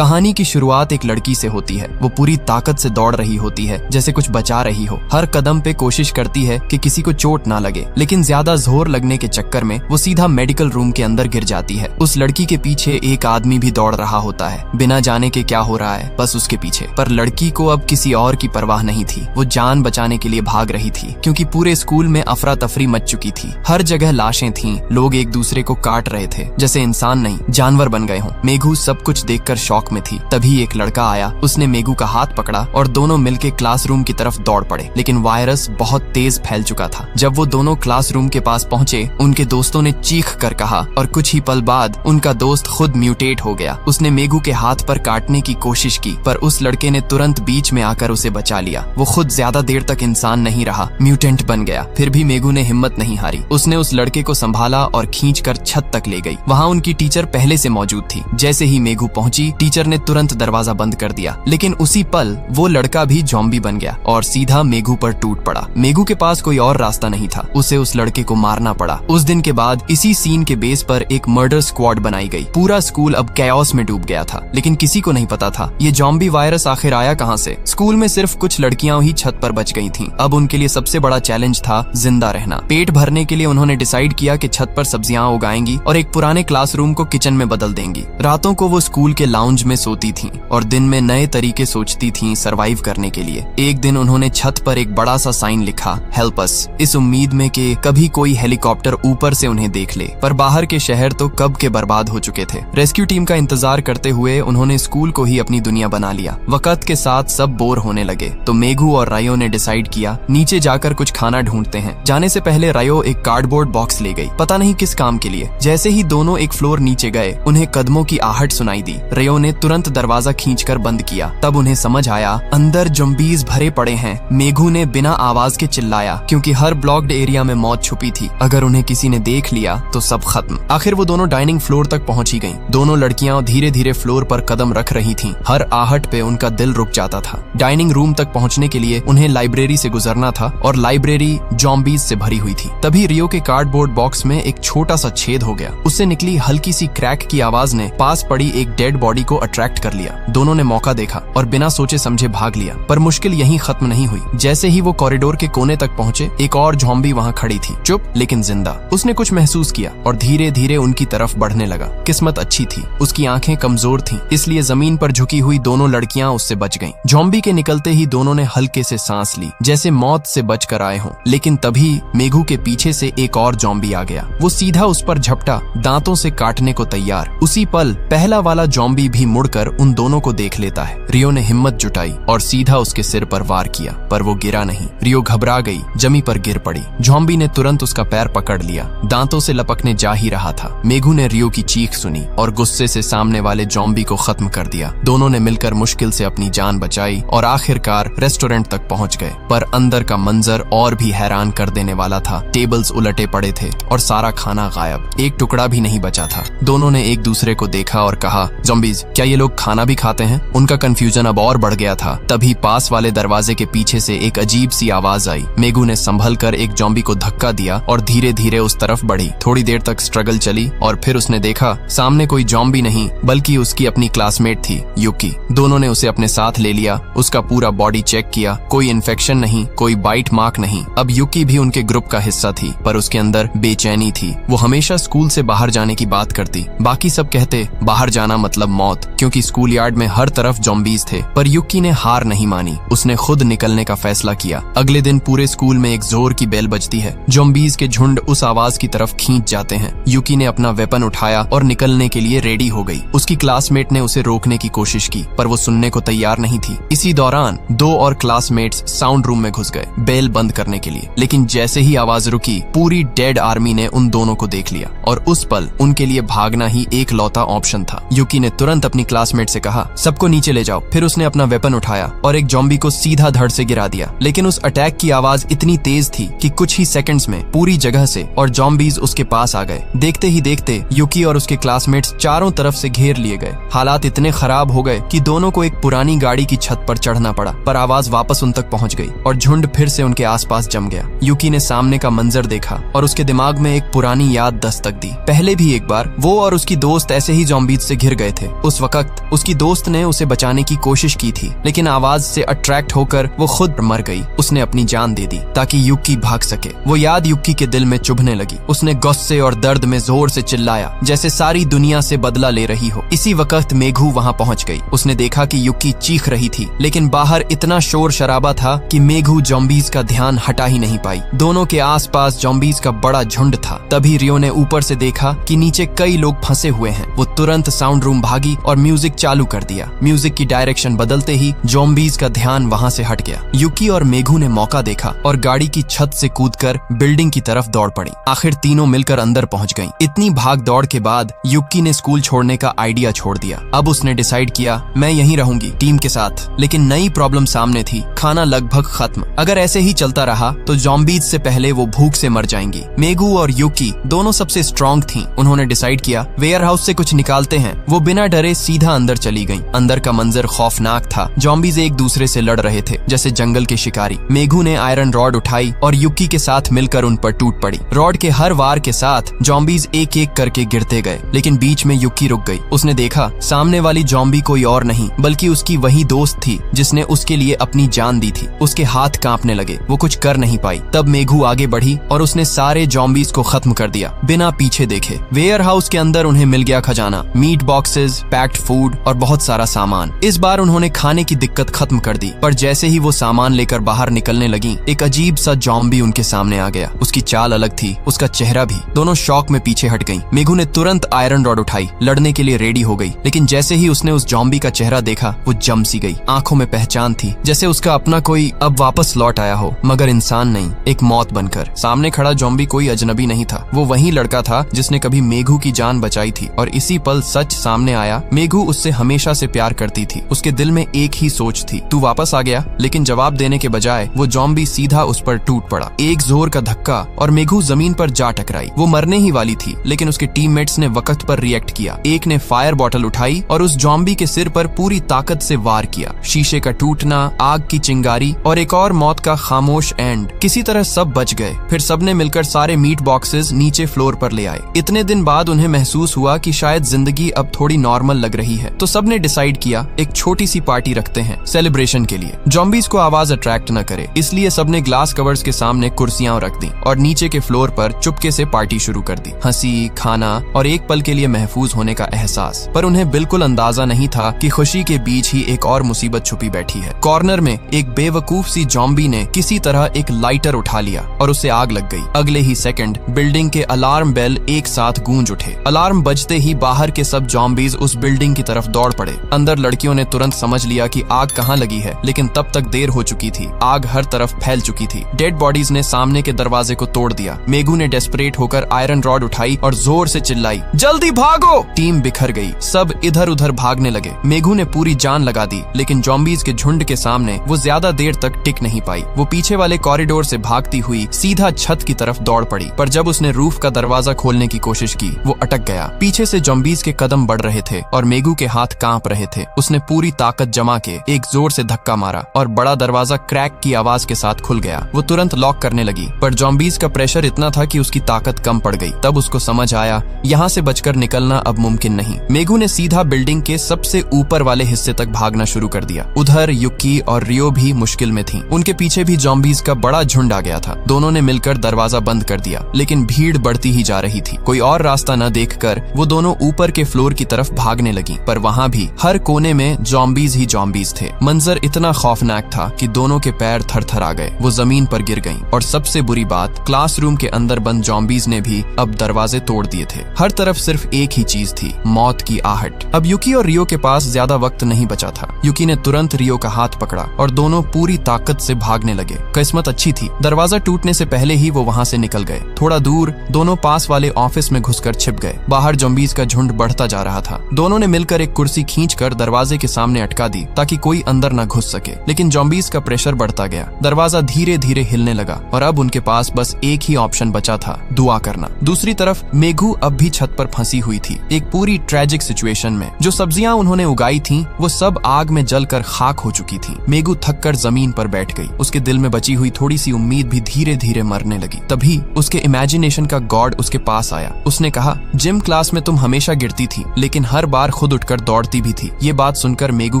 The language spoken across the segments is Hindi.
कहानी की शुरुआत एक लड़की से होती है। वो पूरी ताकत से दौड़ रही होती है, जैसे कुछ बचा रही हो। हर कदम पे कोशिश करती है कि किसी को चोट ना लगे, लेकिन ज्यादा जोर लगने के चक्कर में वो सीधा मेडिकल रूम के अंदर गिर जाती है। उस लड़की के पीछे एक आदमी भी दौड़ रहा होता है, बिना जाने के क्या हो रहा है, बस उसके पीछे। पर लड़की को अब किसी और की परवाह नहीं थी। वो जान बचाने के लिए भाग रही थी, क्योंकि पूरे स्कूल में अफरा तफरी मच चुकी थी। हर जगह लाशें थीं, लोग एक दूसरे को काट रहे थे, जैसे इंसान नहीं जानवर बन गए हों। मेघू सब कुछ देखकर शौक में थी। तभी एक लड़का आया, उसने मेघू का हाथ पकड़ा और दोनों मिलके क्लासरूम की तरफ दौड़ पड़े। लेकिन वायरस बहुत तेज फैल चुका था। जब वो दोनों क्लासरूम के पास पहुंचे, उनके दोस्तों ने चीख कर कहा और कुछ ही पल बाद उनका दोस्त खुद म्यूटेट हो गया। उसने मेघू के हाथ पर काटने की कोशिश की, पर उस लड़के ने तुरंत बीच में आकर उसे बचा लिया। वो खुद ज्यादा देर तक इंसान नहीं रहा, म्यूटेंट बन गया। फिर भी मेघू ने हिम्मत नहीं हारी। उसने उस लड़के को संभाला और खींचकर छत तक ले गई। वहाँ उनकी टीचर पहले से मौजूद थी। जैसे ही मेघू पहुंची, टीचर ने तुरंत दरवाजा बंद कर दिया। लेकिन उसी पल वो लड़का भी ज़ॉम्बी बन गया और सीधा मेघू पर टूट पड़ा। मेघू के पास कोई और रास्ता नहीं था, उसे उस लड़के को मारना पड़ा। उस दिन के बाद इसी सीन के बेस पर एक मर्डर स्क्वाड बनाई गई। पूरा स्कूल अब कैओस में डूब गया था, लेकिन किसी को नहीं पता था ये ज़ॉम्बी वायरस आखिर आया कहाँ से। स्कूल में सिर्फ कुछ लड़कियां ही छत पर बच गई थीं। अब उनके लिए सबसे बड़ा चैलेंज था जिंदा रहना। पेट भरने के लिए उन्होंने डिसाइड किया कि छत पर सब्जियां उगाएंगी और एक पुराने क्लासरूम को किचन में बदल देंगी। रातों को वो स्कूल के लाउंज में सोती थीं और दिन में नए तरीके सोचती थीं सरवाइव करने के लिए। एक दिन उन्होंने छत पर एक बड़ा सा साइन लिखा, हेल्प अस, इस उम्मीद में कि कभी कोई हेलीकॉप्टर ऊपर से उन्हें देख ले। पर बाहर के शहर तो कब के बर्बाद हो चुके थे। रेस्क्यू टीम का इंतजार करते हुए उन्होंने स्कूल को ही अपनी दुनिया बना लिया। वक्त के साथ सब बोर होने लगे, तो मेघू और रायो ने डिसाइड किया नीचे जाकर कुछ खाना ढूंढते हैं। जाने से पहले रायो एक कार्डबोर्ड बॉक्स ले गई, पता नहीं किस काम के लिए। जैसे ही दोनों एक फ्लोर नीचे गए, उन्हें कदमों की आहट सुनाई दी। रायो ने तुरंत दरवाजा खींचकर बंद किया। तब उन्हें समझ आया अंदर ज़ॉम्बीज़ भरे पड़े हैं। मेघू ने बिना आवाज के चिल्लाया, क्योंकि हर ब्लॉक्ड एरिया में मौत छुपी थी। अगर उन्हें किसी ने देख लिया तो सब खत्म। आखिर वो दोनों डाइनिंग फ्लोर तक पहुंची गईं। दोनों लड़कियां धीरे धीरे फ्लोर पर कदम रख रही थीं। हर आहट पे उनका दिल रुक जाता था। डाइनिंग रूम तक पहुंचने के लिए उन्हें लाइब्रेरी से गुजरना था और लाइब्रेरी ज़ॉम्बीज़ से भरी हुई थी। तभी रियो के कार्डबोर्ड बॉक्स में एक छोटा सा छेद हो गया। उससे निकली हल्की सी क्रैक की आवाज ने पास पड़ी एक डेड बॉडी को अट्रैक्ट कर लिया। दोनों ने मौका देखा और बिना सोचे समझे भाग लिया। पर मुश्किल यहीं खत्म नहीं हुई। जैसे ही वो कॉरिडोर के कोने तक पहुंचे, एक और ज़ॉम्बी वहां खड़ी थी, चुप लेकिन जिंदा। उसने कुछ महसूस किया और धीरे धीरे उनकी तरफ बढ़ने लगा। किस्मत अच्छी थी, उसकी आंखें कमजोर थीं, इसलिए जमीन पर झुकी हुई दोनों लड़कियां उससे बच गईं। ज़ॉम्बी के निकलते ही दोनों ने हल्के से सांस ली, जैसे मौत से बच कर आए हों। लेकिन तभी मेघू के पीछे से एक और ज़ॉम्बी आ गया। वो सीधा उस पर झपटा, दांतों से काटने को तैयार। उसी पल पहला वाला ज़ॉम्बी भी मुड़कर उन दोनों को देख लेता है। रियो ने हिम्मत जुटाई और सीधा उसके सिर पर वार किया, पर वो गिरा नहीं। रियो घबरा गई, जमी पर गिर पड़ी। ज़ॉम्बी ने तुरंत उसका पैर पकड़ लिया, दांतों से लपकने जा ही रहा था। मेघू ने रियो की चीख सुनी और गुस्से से सामने वाले ज़ॉम्बी को खत्म कर दिया। दोनों ने मिलकर मुश्किल से अपनी जान बचाई और आखिरकार रेस्टोरेंट तक पहुंच गए। पर अंदर का मंजर और भी हैरान कर देने वाला था। टेबल्स उलटे पड़े थे और सारा खाना गायब, एक टुकड़ा भी नहीं बचा था। दोनों ने एक दूसरे को देखा और कहा, ज़ॉम्बीज़, क्या ये लोग खाना भी खाते हैं? उनका कंफ्यूजन अब और बढ़ गया था। तभी पास वाले दरवाजे के पीछे से एक अजीब सी आवाज आई। मेघू ने संभल कर एक ज़ॉम्बी को धक्का दिया और धीरे धीरे उस तरफ बढ़ी। थोड़ी देर तक स्ट्रगल चली और फिर उसने देखा सामने कोई ज़ॉम्बी नहीं, बल्कि उसकी अपनी क्लासमेट थी, युकी। दोनों ने उसे अपने साथ ले लिया, उसका पूरा बॉडी चेक किया। कोई इन्फेक्शन नहीं, कोई बाइट मार्क नहीं। अब युकी भी उनके ग्रुप का हिस्सा थी, पर उसके अंदर बेचैनी थी। वो हमेशा स्कूल से बाहर जाने की बात करती। बाकी सब कहते बाहर जाना मतलब मौत, क्योंकि स्कूल यार्ड में हर तरफ ज़ॉम्बीज़ थे। पर युकी ने हार नहीं मानी। उसने खुद निकलने का फैसला किया। अगले दिन पूरे स्कूल में एक जोर की बेल बजती है। ज़ॉम्बीज़ के झुंड उस आवाज की तरफ खींच जाते हैं। युकी ने अपना वेपन उठाया और निकलने के लिए रेडी हो गई। उसकी क्लासमेट ने उसे रोकने की कोशिश की, पर वो सुनने को तैयार नहीं थी। इसी दौरान दो और क्लासमेट्स साउंड रूम में घुस गए बेल बंद करने के लिए। लेकिन जैसे ही आवाज रुकी, पूरी डेड आर्मी ने उन दोनों को देख लिया और उस पल उनके लिए भागना ही एक लौता ऑप्शन था। युकी ने तुरंत अपनी क्लासमेट से कहा, सबको नीचे ले जाओ। फिर उसने अपना वेपन उठाया और एक ज़ॉम्बी को सीधा धड़ से गिरा दिया। लेकिन उस अटैक की आवाज इतनी तेज थी कि कुछ ही सेकंड्स में पूरी जगह से और ज़ॉम्बीज़ उसके पास आ गए। देखते ही देखते युकी और उसके क्लासमेट्स चारों तरफ से घेर लिए गए। हालात इतने खराब हो गए कि दोनों को एक पुरानी गाड़ी की छत पर चढ़ना पड़ा। पर आवाज वापस उन तक पहुंच गई और झुंड फिर से उनके आसपास जम गया। युकी ने सामने का मंजर देखा और उसके दिमाग में एक पुरानी याद दस्तक दी। पहले भी एक बार वो और उसकी दोस्त ऐसे ही ज़ॉम्बीज़ से घिर गए थे। उस वक्त वक्त उसकी दोस्त ने उसे बचाने की कोशिश की थी, लेकिन आवाज से अट्रैक्ट होकर वो खुद मर गई। उसने अपनी जान दे दी ताकि युकी भाग सके। वो याद युकी के दिल में चुभने लगी। उसने गुस्से और दर्द में जोर से चिल्लाया, जैसे सारी दुनिया से बदला ले रही हो। इसी वक्त मेघू वहां पहुंच गई। उसने देखा कि युकी चीख रही थी, लेकिन बाहर इतना शोर शराबा था कि मेघू जॉम्बीज का ध्यान हटा ही नहीं पाई। दोनों के आसपास जॉम्बीज का बड़ा झुंड था। तभी रियो ने ऊपर से देखा कि नीचे कई लोग फंसे हुए हैं। वो तुरंत साउंड रूम भागी और म्यूजिक चालू कर दिया। म्यूजिक की डायरेक्शन बदलते ही जॉम्बीज का ध्यान वहां से हट गया। युकी और मेघू ने मौका देखा और गाड़ी की छत से कूदकर बिल्डिंग की तरफ दौड़ पड़ी। आखिर तीनों मिलकर अंदर पहुंच गईं। इतनी भाग दौड़ के बाद युकी ने स्कूल छोड़ने का आइडिया छोड़ दिया। अब उसने डिसाइड किया, मैं यहीं रहूंगी टीम के साथ। लेकिन नई प्रॉब्लम सामने थी, खाना लगभग खत्म। अगर ऐसे ही चलता रहा तो जॉम्बीज से पहले वो भूख से मर जाएंगी। मेघू और युकी दोनों सबसे स्ट्रॉन्ग थीं। उन्होंने डिसाइड किया वेयर हाउस से कुछ निकालते हैं। वो बिना डरे सीधा अंदर चली गईं। अंदर का मंजर खौफनाक था। जॉम्बीज एक दूसरे से लड़ रहे थे जैसे जंगल के शिकारी। मेघू ने आयरन रॉड उठाई और युकी के साथ मिलकर उन पर टूट पड़ी। रॉड के हर वार के साथ जॉम्बीज एक एक करके गिरते गए, लेकिन बीच में युकी रुक गई। उसने देखा सामने वाली जॉम्बी कोई और नहीं बल्कि उसकी वही दोस्त थी जिसने उसके लिए अपनी जान दी थी। उसके हाथ कांपने लगे। वो कुछ कर नहीं पाई। तब मेघू आगे बढ़ी और उसने सारे जॉम्बीज को खत्म कर दिया बिना पीछे देखे। वेयर हाउस के अंदर उन्हें मिल गया खजाना, मीट बॉक्सेस, पैक्ड फूड और बहुत सारा सामान। इस बार उन्होंने खाने की दिक्कत खत्म कर दी। पर जैसे ही वो सामान लेकर बाहर निकलने लगी, एक अजीब सा जॉम्बी उनके सामने आ गया। उसकी चाल अलग थी, उसका चेहरा भी। दोनों शॉक में पीछे हट गईं। मेघू ने तुरंत आयरन रॉड उठाई, लड़ने के लिए रेडी हो गई। लेकिन जैसे ही उसने उस जॉम्बी का चेहरा देखा, वो जम सी गई। आंखों में पहचान थी, जैसे उसका अपना कोई अब वापस लौट आया हो, मगर इंसान नहीं, एक मौत बनकर। सामने खड़ा जॉम्बी कोई अजनबी नहीं था। वो वही लड़का था जिसने कभी मेघू की जान बचाई थी। और इसी पल सच सामने आया। मेघू उससे हमेशा से प्यार करती थी। उसके दिल में एक ही सोच थी, तू वापस आ गया। लेकिन जवाब देने के बजाय वो जॉम्बी सीधा उस पर टूट पड़ा। एक जोर का धक्का और मेघू जमीन पर जा टकराई। वो मरने ही वाली थी, लेकिन उसके टीममेट्स ने वक्त पर रिएक्ट किया। एक ने फायर बॉटल उठाई और उस जॉम्बी के सिर पर पूरी ताकत से वार किया। शीशे का टूटना, आग की चिंगारी और एक और मौत का खामोश एंड। किसी तरह सब बच गए। फिर सबने मिलकर सारे मीट बॉक्सेस नीचे फ्लोर पर ले आए। इतने दिन बाद उन्हें महसूस हुआ कि शायद जिंदगी अब थोड़ी नॉर्मल लग रही है। तो सबने डिसाइड किया एक छोटी सी पार्टी रखते हैं सेलिब्रेशन के लिए। जॉम्बीज को आवाज अट्रैक्ट न करे, इसलिए सबने ग्लास कवर्स के सामने कुर्सियां रख दी और नीचे के फ्लोर पर चुपके से पार्टी शुरू कर दी। हंसी, खाना और एक पल के लिए महफूज होने का एहसास। पर उन्हें बिल्कुल अंदाजा नहीं था कि खुशी के बीच ही एक और मुसीबत छुपी बैठी है। कॉर्नर में एक बेवकूफ सी जॉम्बी ने किसी तरह एक लाइटर उठा लिया और उसे आग लग गई। अगले ही सेकंड बिल्डिंग के अलार्म बेल एक साथ गूंज उठे। अलार्म बजते ही बाहर के सब जॉम्बीज उस बिल्डिंग की तरफ दौड़ पड़े। अंदर लड़कियों ने तुरंत समझ लिया कि आग कहाँ लगी है, लेकिन तब तक देर हो चुकी थी। आग हर तरफ फैल चुकी थी। डेड बॉडीज ने सामने के दरवाजे को तोड़ दिया। मेघू ने डेस्परेट होकर आयरन रॉड उठाई और जोर से चिल्लाई, जल्दी भागो। टीम बिखर गई। सब इधर उधर भागने लगे। मेघू ने पूरी जान लगा दी, लेकिन जॉम्बीज के झुंड के सामने वो ज्यादा देर तक टिक नहीं पाई। वो पीछे वाले कॉरिडोर से भागती हुई सीधा छत की तरफ दौड़ पड़ी। पर जब उसने रूफ का दरवाजा खोलने की कोशिश की, वो अटक गया। पीछे से जॉम्बीज के कदम बढ़ रहे थे और मेघू के हाथ कांप रहे थे। उसने पूरी ताकत जमा के एक जोर से धक्का मारा और बड़ा दरवाजा क्रैक की आवाज के साथ खुल गया। वो तुरंत लॉक करने लगी, पर जॉम्बीज का प्रेशर इतना था कि उसकी ताकत कम पड़ गई। तब उसको समझ आया यहाँ से बचकर निकलना अब मुमकिन नहीं। मेघू ने सीधा बिल्डिंग के सबसे ऊपर वाले हिस्से तक भागना शुरू कर दिया। उधर युकी और रियो भी मुश्किल में थीं। उनके पीछे भी जॉम्बीज का बड़ा झुंड आ गया था। दोनों ने मिलकर दरवाजा बंद कर दिया, लेकिन भीड़ बढ़ती ही जा रही थी। कोई और रास्ता न देखकर वो दोनों ऊपर के फ्लोर की तरफ भागने लगी। पर वहाँ भी हर कोने में जॉम्बीज ही जॉम्बीज थे। मंजर इतना खौफनाक था कि दोनों के पैर थर-थर आ गए। वो जमीन पर गिर गईं। और सबसे बुरी बात, क्लासरूम के अंदर बंद जॉम्बीज ने भी अब दरवाजे तोड़ दिए थे। हर तरफ सिर्फ एक ही चीज थी, मौत की आहट। अब युकी और रियो के पास ज्यादा वक्त नहीं बचा था। युकी ने तुरंत रियो का हाथ पकड़ा और दोनों पूरी ताकत से भागने लगे। किस्मत अच्छी थी, दरवाजा टूटने से पहले ही वो वहाँ से निकल गए। थोड़ा दूर दोनों पास वाले ऑफिस में घुसकर छिप गए। बाहर जॉम्बीज का झुंड बढ़ता जा रहा था। दोनों ने मिलकर एक कुर्सी खींचकर दरवाजे के सामने अटका दी ताकि कोई अंदर न घुस सके। लेकिन जॉम्बीज का प्रेशर बढ़ता गया। दरवाजा धीरे धीरे हिलने लगा और अब उनके पास बस एक ही ऑप्शन बचा था, दुआ करना। दूसरी तरफ मेघू अब भी छत पर फंसी हुई थी, एक पूरी ट्रेजिक सिचुएशन में। जो सब्जियां उन्होंने उगाई थीं, वो सब आग में जलकर खाक हो चुकी थीं। मेघू थककर जमीन पर बैठ गई। उसके दिल में बची हुई थोड़ी सी उम्मीद भी धीरे धीरे मरने लगी। तभी उसके इमेजिनेशन का गॉड उसके पास आया। उसने कहा, जिम क्लास में तुम हमेशा गिरती थी, लेकिन हर बार बार खुद उठकर दौड़ती भी थी। ये बात सुनकर मेगू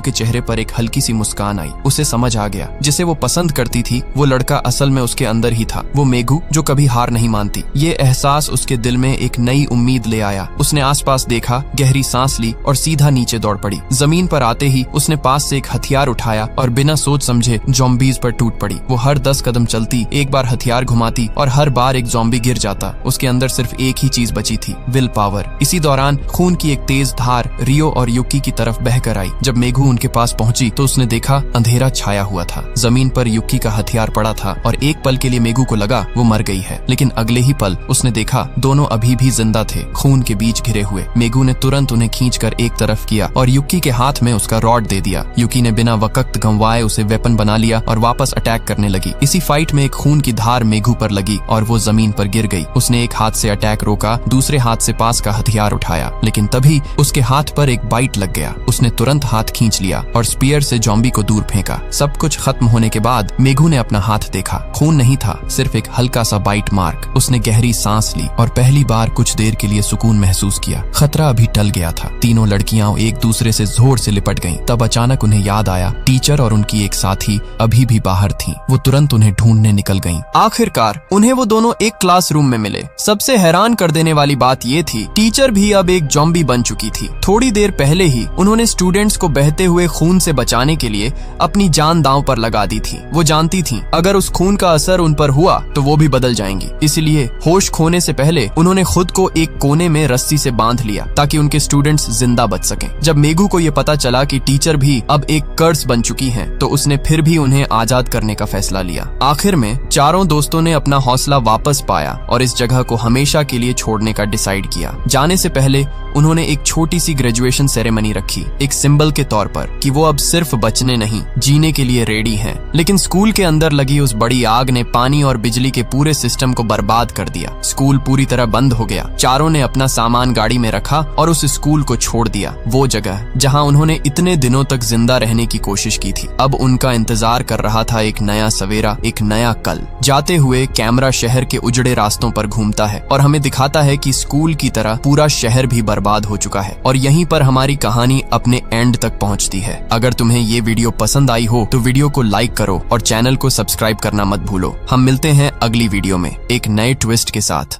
के चेहरे पर एक हल्की सी मुस्कान आई। उसे समझ आ गया जिसे वो पसंद करती थी वो लड़का असल में उसके अंदर ही था, वो मेगू जो कभी हार नहीं मानती। ये एहसास उसके दिल में एक नई उम्मीद ले आया। उसने आसपास देखा, गहरी सांस ली और सीधा नीचे दौड़ पड़ी। जमीन पर आते ही उसने पास से एक हथियार उठाया और बिना सोच समझे ज़ॉम्बीज़ पर टूट पड़ी। वो हर 10 कदम चलती, एक बार हथियार घुमाती और हर बार एक ज़ॉम्बी गिर जाता। उसके अंदर सिर्फ एक ही चीज बची थी, विल पावर। इसी दौरान खून की एक तेज धार रियो और युक्की की तरफ बहकर आई। जब मेगू उनके पास पहुंची तो उसने देखा अंधेरा छाया हुआ था। जमीन पर युक्की का हथियार पड़ा था और एक पल के लिए मेगू को लगा वो मर गई है, लेकिन अगले ही पल उसने देखा दोनों अभी भी जिंदा थे, खून के बीच घिरे हुए। मेगू ने तुरंत उन्हें खींचकर एक तरफ किया और युक्की के हाथ में उसका रॉड दे दिया। युक्की ने बिना वक्त गंवाए उसे वेपन बना लिया और वापस अटैक करने लगी। इसी फाइट में एक खून की धार मेगू पर लगी और वो जमीन पर गिर गई। उसने एक हाथ से अटैक रोका, दूसरे हाथ से पास का हथियार उठाया, लेकिन तभी उसके हाथ पर एक बाइट लग गया। उसने तुरंत हाथ खींच लिया और स्पीयर से ज़ॉम्बी को दूर फेंका। सब कुछ खत्म होने के बाद मेगू ने अपना हाथ देखा। खून नहीं था, सिर्फ एक हल्का सा बाइट मार्क। उसने गहरी सांस ली और पहली बार कुछ देर के लिए सुकून महसूस किया। खतरा अभी टल गया था। तीनों लड़कियां एक दूसरे से जोर से लिपट गईं। तब अचानक उन्हें याद आया टीचर और उनकी एक साथी अभी भी बाहर थीं। वो तुरंत उन्हें ढूंढने निकल गईं। आखिरकार उन्हें वो दोनों एक क्लासरूम में मिले। सबसे हैरान कर देने वाली बात ये थी, टीचर भी अब एक ज़ॉम्बी बन चुकी थी। थोड़ी देर पहले ही उन्होंने स्टूडेंट्स को बहते हुए खून से बचाने के लिए अपनी जान दांव पर लगा दी थी। वो जानती थी अगर उस खून का असर उन पर हुआ तो वो भी बदल जाएंगी। इसलिए होश खोने से पहले उन्होंने खुद को एक कोने में रस्सी से बांध लिया ताकि उनके स्टूडेंट्स जिंदा बच सकें। जब मेगू को ये पता चला कि टीचर भी अब एक कर्स बन चुकी हैं, तो उसने फिर भी उन्हें आजाद करने का फैसला लिया। आखिर में चारों दोस्तों ने अपना हौसला वापस पाया और इस जगह को हमेशा के लिए छोड़ने का डिसाइड किया। जाने से पहले उन्होंने एक छोटी सी ग्रेजुएशन सेरेमनी रखी, एक सिंबल के तौर पर कि वो अब सिर्फ बचने नहीं, जीने के लिए रेडी हैं। लेकिन स्कूल के अंदर लगी उस बड़ी आग ने पानी और बिजली के पूरे सिस्टम को बर्बाद कर दिया। स्कूल पूरी तरह बंद हो गया। चारों ने अपना सामान गाड़ी में रखा और उस स्कूल को छोड़ दिया, वो जगह जहां उन्होंने इतने दिनों तक जिंदा रहने की कोशिश की थी। अब उनका इंतजार कर रहा था एक नया सवेरा, एक नया कल। जाते हुए कैमरा शहर के उजड़े रास्तों पर घूमता है और हमें दिखाता है कि स्कूल की तरह पूरा शहर भी बर्बाद हो चुका है। और यहीं पर हमारी कहानी अपने एंड तक पहुंचती है। अगर तुम्हें ये वीडियो पसंद आई हो तो वीडियो को लाइक करो और चैनल को सब्सक्राइब करना मत भूलो। हम मिलते हैं अगली वीडियो में एक नए ट्विस्ट के साथ।